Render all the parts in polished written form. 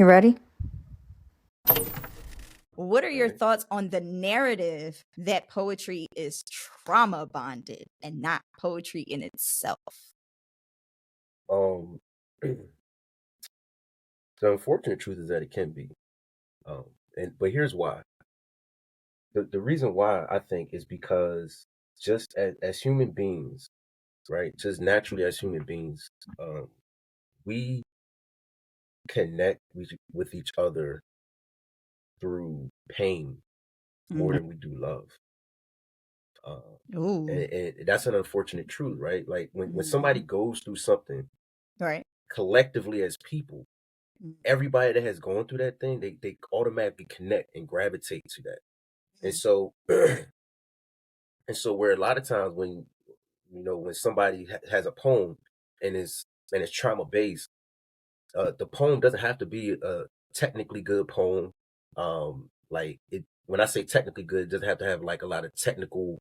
You ready? What are your Right. thoughts on the narrative that poetry is trauma bonded and not poetry in itself? Um, the unfortunate truth is that it can be. But here's why. The reason why I think is because just as human beings, right? Just naturally as human beings, we connect with each other through pain more than we do love. Ooh, And that's an unfortunate truth, right? Like when somebody goes through something right. collectively as people, Mm. everybody that has gone through that thing, they automatically connect and gravitate to that. And so and so where a lot of times when somebody has a poem and it's trauma based, the poem doesn't have to be a technically good poem. Like it when I say technically good, it doesn't have to have like a lot of technical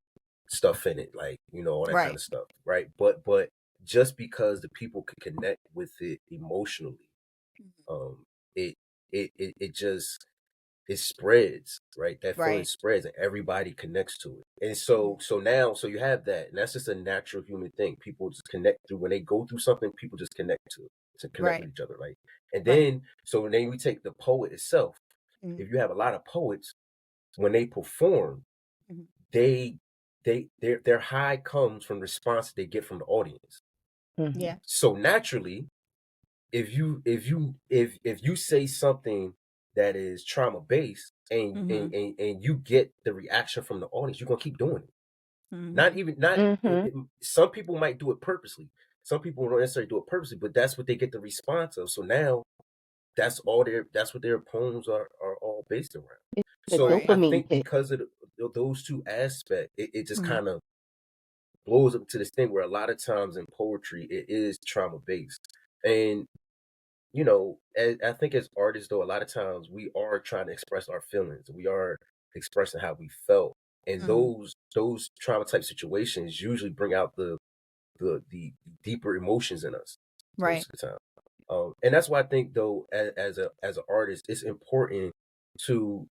stuff in it, like all that kind Right. of stuff, right? But just because the people can connect with it emotionally, um, it it just it spreads, right? That feeling Right. spreads and everybody connects to it. And so you have that, and that's just a natural human thing. People just connect through when they go through something, people just connect to connect Right. with each other, right? And Right. then we take the poet itself. Mhm. If you have a lot of poets, when they perform, Mhm. they their high comes from the response they get from the audience. Yeah. So naturally, if you say something that is trauma based and you get the reaction from the audience, you're gonna keep doing it. Not even not some people might do it purposely. Some people don't necessarily do it purposely, but that's what they get the response of. So now that's what their poems are all based around. So I think because of those two aspects, it just kind of blows up to this thing where a lot of times in poetry it is trauma based. And I think as artists, though, a lot of times we are trying to express our feelings. We are expressing how we felt, and those trauma type situations usually bring out the deeper emotions in us Right. most of the time. And that's why I think, though, as an artist, it's important to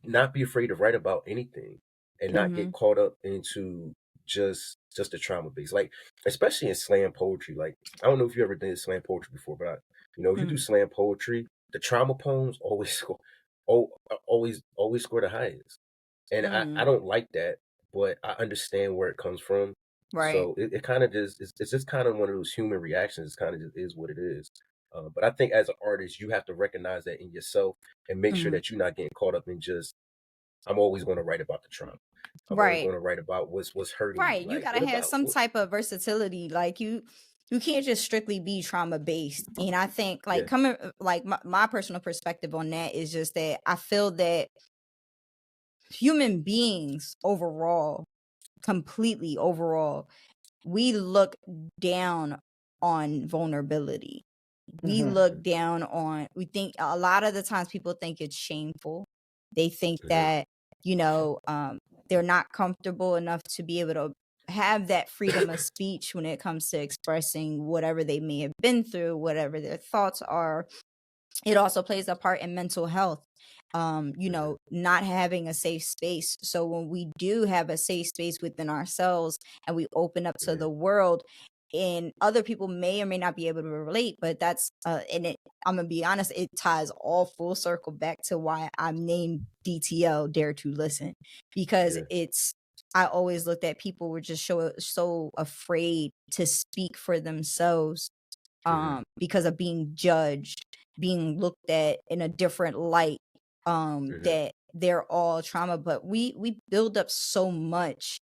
not be afraid to write about anything and not get caught up into just the trauma base, like especially in slam poetry. Like I don't know if you ever did slam poetry before, but if you do slam poetry, the trauma poems always score, always score the highest. And I don't like that, but I understand where it comes from. Right. So it kind of just it's just kind of one of those human reactions. It kind of just is what it is. But I think as an artist, you have to recognize that in yourself and make sure that you're not getting caught up in just I'm always going to write about the trauma. I'm always Right. going to write about what's hurting me. Right. You Like gotta what have about some what? type of versatility. Like you can't just strictly be trauma based. And I think like Yeah. coming like my personal perspective on that is just that I feel that human beings overall, completely overall, we look down on vulnerability. We look down on, we think a lot of the times people think it's shameful. They think Hmm. that, they're not comfortable enough to be able to have that freedom of speech when it comes to expressing whatever they may have been through, whatever their thoughts are. It also plays a part in mental health. Not having a safe space. So when we do have a safe space within ourselves and we open up to the world, and other people may or may not be able to relate, but that's and it I'm gonna be honest, it ties all full circle back to why I'm named DTL, Dare to Listen, because Yeah. I always looked at people were just so afraid to speak for themselves Hmm. because of being judged, being looked at in a different light, Hmm. that they're all trauma, but we build up so much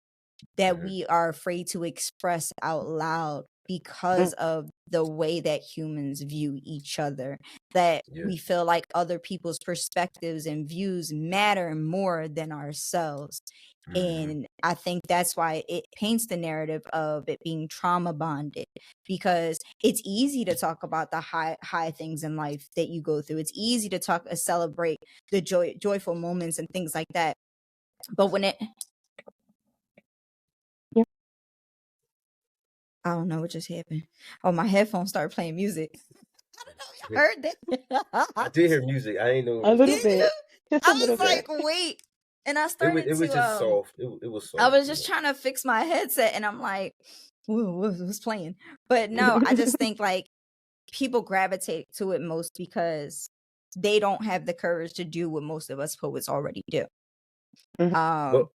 that Hmm. we are afraid to express out loud because of the way that humans view each other, that Yeah. we feel like other people's perspectives and views matter more than ourselves. Hmm. And I think that's why it paints the narrative of it being trauma bonded, because it's easy to talk about the high things in life that you go through. It's easy to celebrate the joyful moments and things like that. But when it I don't know what just happened. Oh, my headphones started playing music. don't know if you heard that. I did hear music. I ain't know it A was little Did bit. you? Just a I little was like, bit. wait. And I it started was just to soft. It was soft. I was just trying to fix my headset, and I'm like, what's playing? But no, I just think like people gravitate to it most because they don't have the courage to do what most of us poets already do. Well,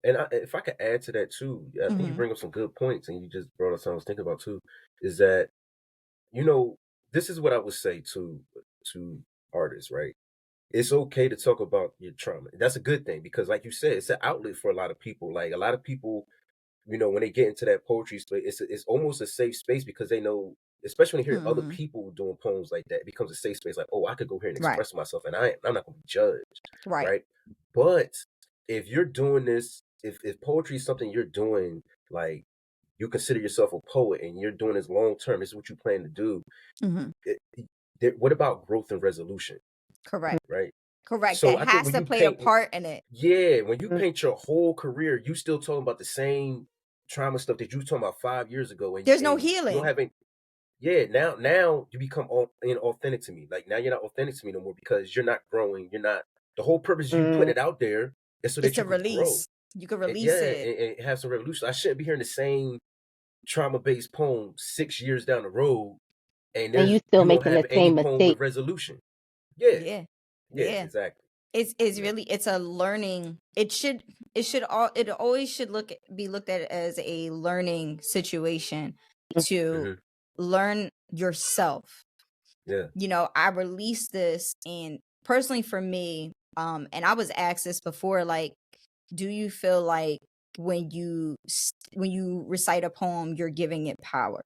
and if I could add to that too, I think you Mhm. bring up some good points, and you just brought up something I was thinking about too, is that, you know, this is what I would say to artists, right? It's okay to talk about your trauma. That's a good thing because, like you said, it's an outlet for a lot of people. Like a lot of people, you know, when they get into that poetry space, it's almost a safe space because they know, especially when you hear other Mhm. people doing poems like that, it becomes a safe space. Like, oh, I could go here and Right. express myself, and I'm not going to be judged, Right. right? But if you're doing this, if poetry is something you're doing, like you consider yourself a poet and you're doing this long term, this is what you plan to do. Mhm. What about growth and resolution, Correct. right? Correct. So That I think has when to you play a paint, part in it. yeah, when you paint your whole career, you still talking about the same trauma stuff that you were talking about 5 years ago, and There's no you don't healing. have any. Yeah, now you become inauthentic to me. Like now you're not authentic to me no more because you're not growing. You're not. The whole purpose of you putting it out there is so that It's you a could grow. release. You can And, release it. and have some revolution. I shouldn't be hearing the same trauma-based poem 6 years down the road, and And you there's still you don't making have the any same poem with mistake. resolution. Yeah, Yeah. yeah, Yeah. exactly. It's Yeah. really, it's a learning. It always should be looked at as a learning situation to Mhm. learn yourself. Yeah. You know, I released this, and personally for me, and I was asked this before, like, do you feel like when you recite a poem, you're giving it power?